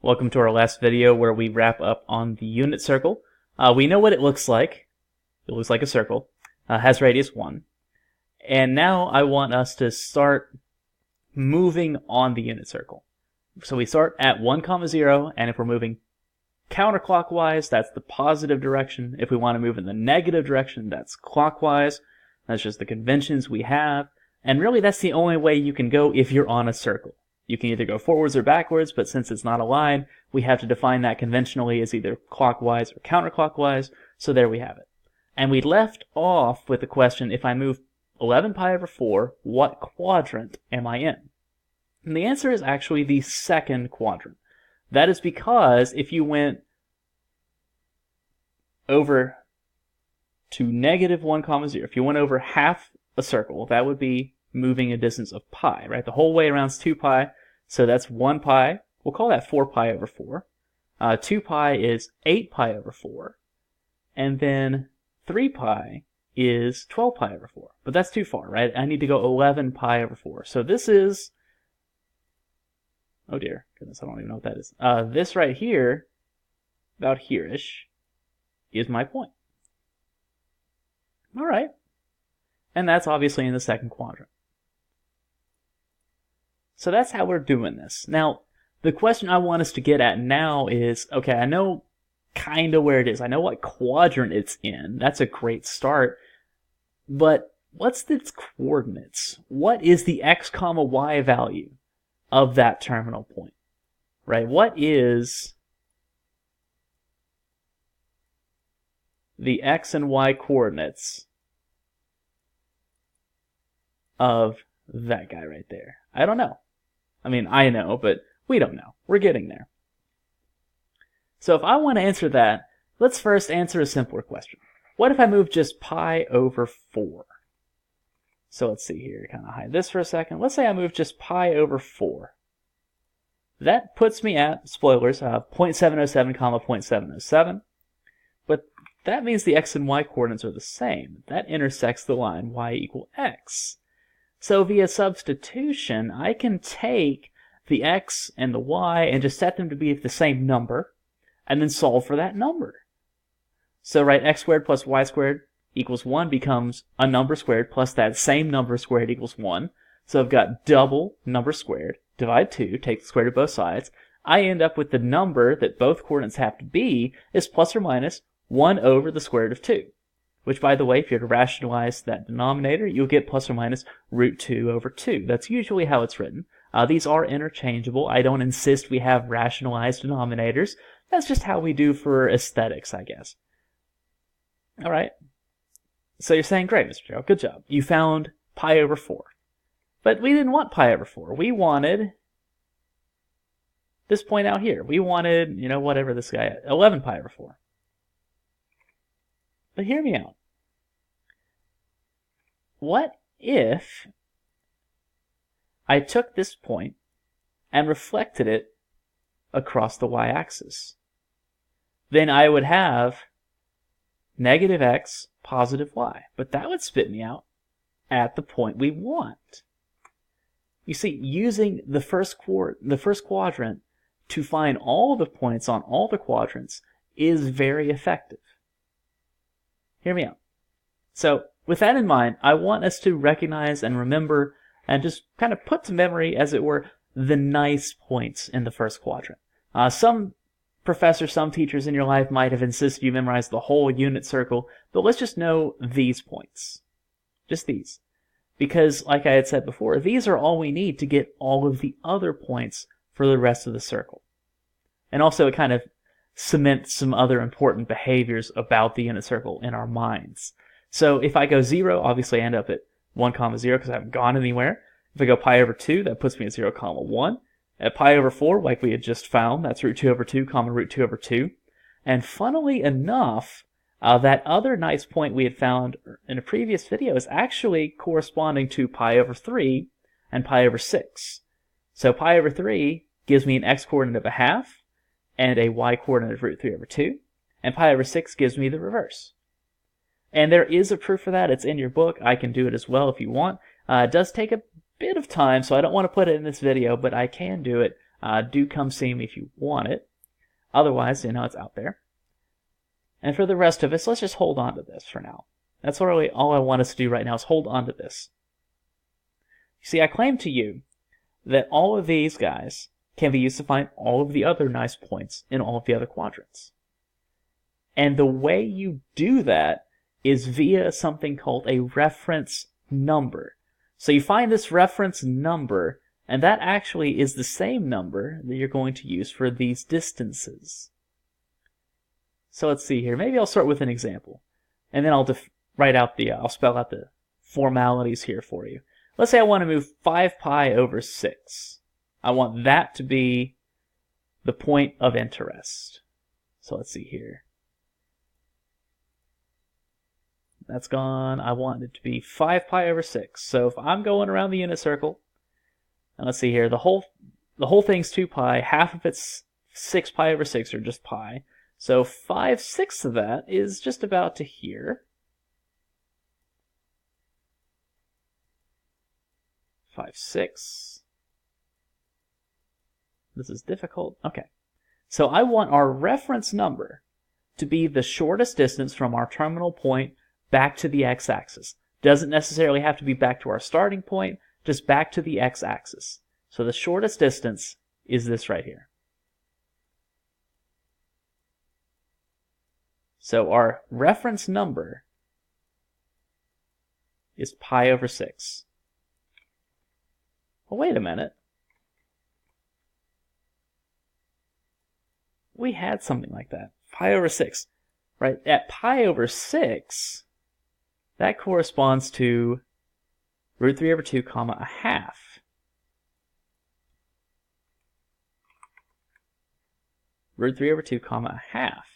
Welcome to our last video where we wrap up on the unit circle. We know what it looks like. It looks like a circle. Has radius 1. And now I want us to start moving on the unit circle. So we start at 1, 0, and if we're moving counterclockwise, that's the positive direction. If we want to move in the negative direction, that's clockwise. That's just the conventions we have. And really that's the only way you can go if you're on a circle. You can either go forwards or backwards, but since it's not a line, we have to define that conventionally as either clockwise or counterclockwise, so there we have it. And we left off with the question, if I move 11 pi over 4, what quadrant am I in? And the answer is actually the second quadrant. That is because if you went over to negative 1, 0, if you went over half a circle, that would be moving a distance of pi, right? The whole way around is 2 pi, so that's 1 pi. We'll call that 4 pi over 4. 2 pi is 8 pi over 4. And then 3 pi is 12 pi over 4. But that's too far, right? I need to go 11 pi over 4. So this is, oh dear, goodness, I don't even know what that is. This right here, about here-ish, is my point. All right. And that's obviously in the second quadrant. So that's how we're doing this. Now, the question I want us to get at now is, okay, I know kind of where it is. I know what quadrant it's in. That's a great start. But what's its coordinates? What is the x, y value of that terminal point? Right? What is the x and y coordinates of that guy right there? I don't know. I mean, I know, but we don't know. We're getting there. So if I want to answer that, let's first answer a simpler question. What if I move just pi over 4? So let's see here, kind of hide this for a second. Let's say I move just pi over 4. That puts me at, spoilers, 0.707, 0.707. But that means the x and y coordinates are the same. That intersects the line y equal x. So via substitution, I can take the x and the y and just set them to be the same number, and then solve for that number. So right, x squared plus y squared equals 1 becomes a number squared plus that same number squared equals 1. So I've got double number squared, divide 2, take the square root of both sides. I end up with the number that both coordinates have to be is plus or minus 1 over the square root of 2. Which, by the way, if you were to rationalize that denominator, you'll get plus or minus root 2 over 2. That's usually how it's written. These are interchangeable. I don't insist we have rationalized denominators. That's just how we do for aesthetics, I guess. All right. So you're saying, great, Mr. Joe, good job. You found pi over 4. But we didn't want pi over 4. We wanted this point out here. We wanted, whatever this guy, 11 pi over 4. But hear me out. What if I took this point and reflected it across the y-axis? Then I would have negative x, positive y. But that would spit me out at the point we want. You see, using the first quadrant to find all the points on all the quadrants is very effective. Hear me out. So, with that in mind, I want us to recognize and remember and just kind of put to memory, as it were, the nice points in the first quadrant. Some professors, some teachers in your life might have insisted you memorize the whole unit circle, but let's just know these points. Just these. Because, like I had said before, these are all we need to get all of the other points for the rest of the circle. And also, it kind of cement some other important behaviors about the unit circle in our minds. So if I go 0, obviously I end up at 1, 0 because I haven't gone anywhere. If I go pi over 2, that puts me at 0, 1. At pi over 4, like we had just found, that's root 2 over 2, root 2 over 2. And funnily enough, that other nice point we had found in a previous video is actually corresponding to pi over 3 and pi over 6. So pi over 3 gives me an x coordinate of a half, and a y coordinate of root 3 over 2, and pi over 6 gives me the reverse. And there is a proof for that. It's in your book. I can do it as well if you want. It does take a bit of time, so I don't want to put it in this video, but I can do it. do come see me if you want it. Otherwise, it's out there. And for the rest of us, let's just hold on to this for now. That's really all I want us to do right now is hold on to this. You see, I claim to you that all of these guys can be used to find all of the other nice points in all of the other quadrants. And the way you do that is via something called a reference number. So you find this reference number, and that actually is the same number that you're going to use for these distances. So let's see here. Maybe I'll start with an example, and then I'll I'll spell out the formalities here for you. Let's say I want to move 5 pi over 6. I want that to be the point of interest. So let's see here. That's gone. I want it to be 5 pi over 6. So if I'm going around the unit circle, and let's see here, the whole thing's 2 pi, half of it's 6 pi over 6, or just pi. So 5/6 of that is just about to here. 5/6. This is difficult. Okay. So I want our reference number to be the shortest distance from our terminal point back to the x-axis. Doesn't necessarily have to be back to our starting point, just back to the x-axis. So the shortest distance is this right here. So our reference number is pi over 6. Well, wait a minute. We had something like that. Pi over 6. Right? At pi over 6, that corresponds to root 3 over 2 comma a half. Root 3 over 2 comma a half.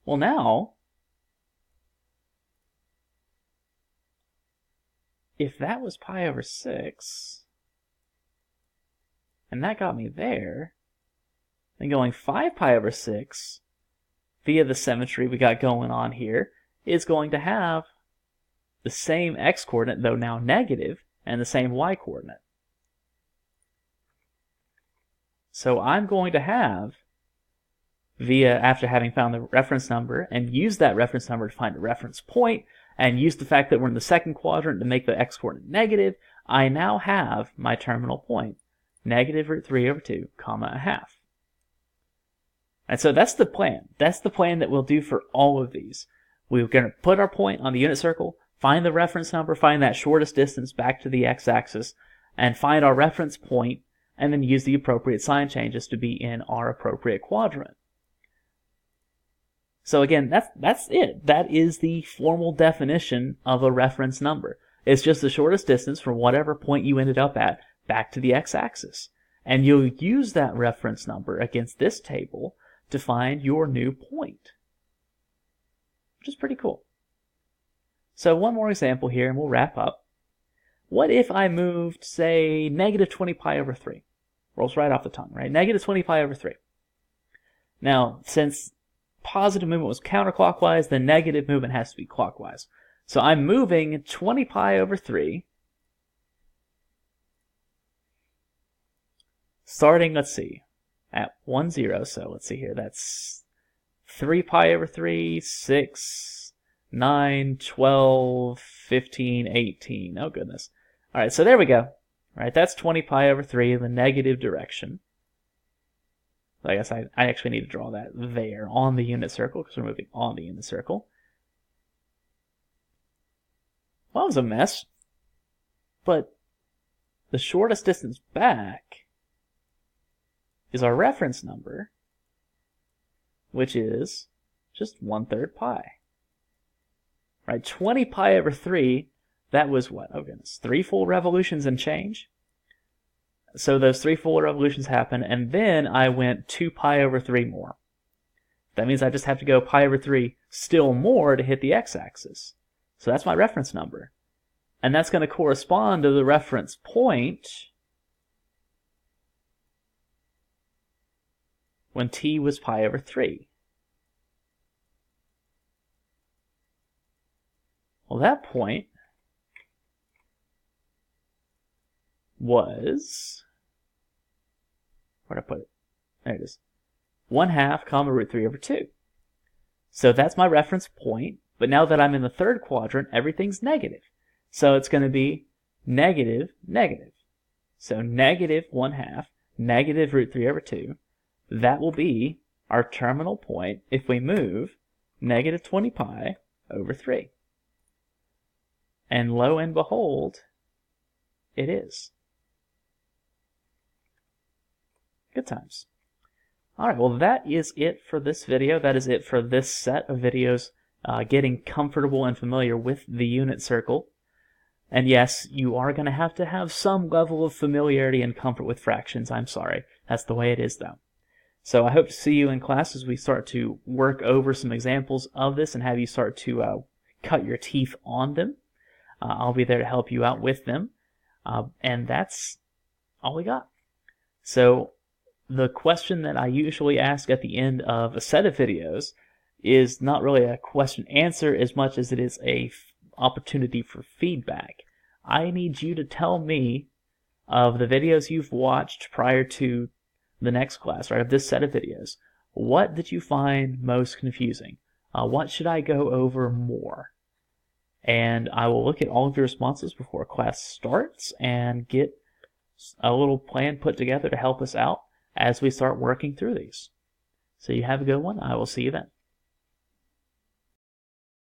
Well, now, if that was pi over 6, and that got me there, then going 5 pi over 6, via the symmetry we got going on here, is going to have the same x-coordinate, though now negative, and the same y-coordinate. So I'm going to have, after having found the reference number, and use that reference number to find a reference point, and use the fact that we're in the second quadrant to make the x-coordinate negative, I now have my terminal point, negative root 3 over 2 comma a half. And so that's the plan. That's the plan that we'll do for all of these. We're going to put our point on the unit circle, find the reference number, find that shortest distance back to the x-axis, and find our reference point, and then use the appropriate sign changes to be in our appropriate quadrant. So again, that's it. That is the formal definition of a reference number. It's just the shortest distance from whatever point you ended up at back to the x-axis. And you'll use that reference number against this table to find your new point, which is pretty cool. So one more example here and we'll wrap up. What if I moved, say, negative 20 pi over 3? Rolls right off the tongue, right? Negative 20 pi over 3. Now, since positive movement was counterclockwise, the negative movement has to be clockwise. So I'm moving 20 pi over 3, starting, let's see, at 1, 0. So let's see here, that's 3 pi over 3, 6, 9, 12, 15, 18. Oh, goodness. All right, so there we go. All right, that's 20 pi over 3 in the negative direction. I guess I actually need to draw that there on the unit circle because we're moving on the unit circle. Well, it was a mess, but the shortest distance back is our reference number, which is just 1/3 pi. Right, 20 pi over 3, that was what? Oh goodness, 3 full revolutions and change. So those 3 full revolutions happen, and then I went 2 pi over 3 more. That means I just have to go pi over 3 still more to hit the x-axis. So that's my reference number. And that's going to correspond to the reference point when t was pi over 3. Well, that point was Where'd I put it? There it is. 1/2 comma root 3 over 2. So that's my reference point, but now that I'm in the third quadrant, everything's negative. So it's going to be negative, negative. So negative 1/2, negative root 3 over 2. That will be our terminal point if we move negative 20 pi over 3. And lo and behold, it is. Good times. Alright, well that is it for this video. That is it for this set of videos, getting comfortable and familiar with the unit circle. And yes, you are going to have some level of familiarity and comfort with fractions. I'm sorry. That's the way it is, though. So I hope to see you in class as we start to work over some examples of this and have you start to cut your teeth on them. I'll be there to help you out with them. And that's all we got. So the question that I usually ask at the end of a set of videos is not really a question answer as much as it is a opportunity for feedback. I need you to tell me of the videos you've watched prior to the next class, right, of this set of videos. What did you find most confusing? What should I go over more? And I will look at all of your responses before class starts and get a little plan put together to help us out as we start working through these. So you have a good one. I will see you then.